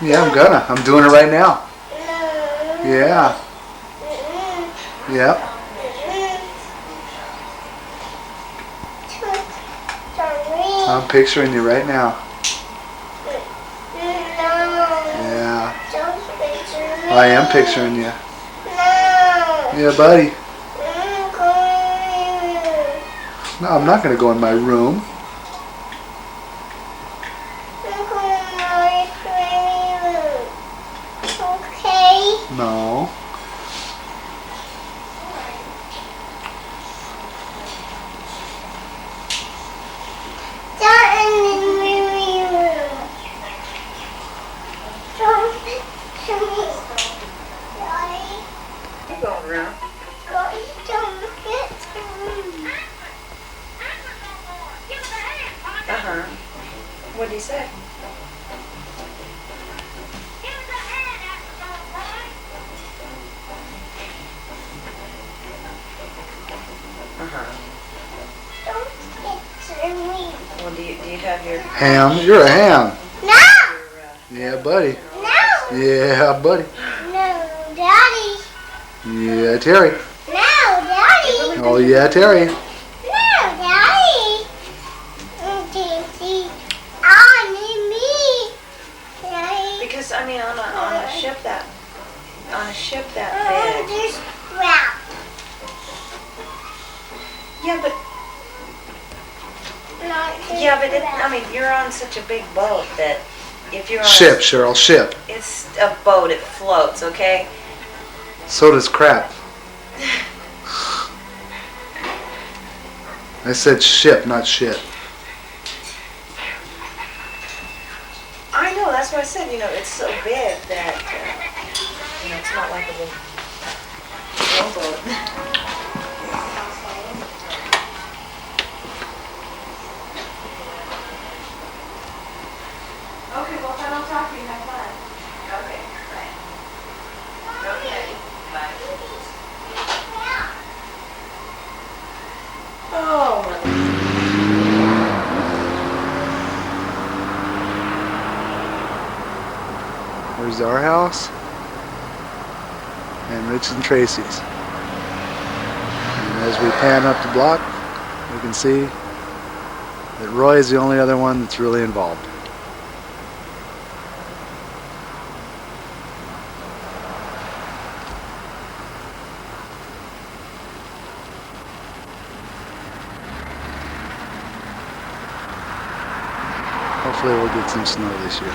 Yeah, I'm gonna. I'm doing it right now. Yeah. Yep. I'm picturing you right now. Yeah. I am picturing you. Yeah, buddy. No, I'm not gonna go in my room. Okay. No. You going around? What did he say? Well, do you have your Ham. You're a ham. No! Yeah, buddy. No! Yeah, buddy. No, Daddy. Yeah, Terry. No, Daddy. Oh, yeah, Terry. No, Daddy. Daisy. I need me. Daddy. because I mean on a ship that big. There's crap. Yeah, but I mean you're on such a big boat that if you're on Ship, Cheryl, ship. it's a boat, it floats, okay? So does crap. I said ship, not shit. I know, that's what I said, it's so big that it's not like a little rowboat. Okay, well, if I don't talk to you, have fun. Okay, bye. Okay, bye. Oh, my. There's our house and Rich and Tracy's. And as we pan up the block, we can see that Roy is the only other one that's really involved. Hopefully we'll get some snow this year.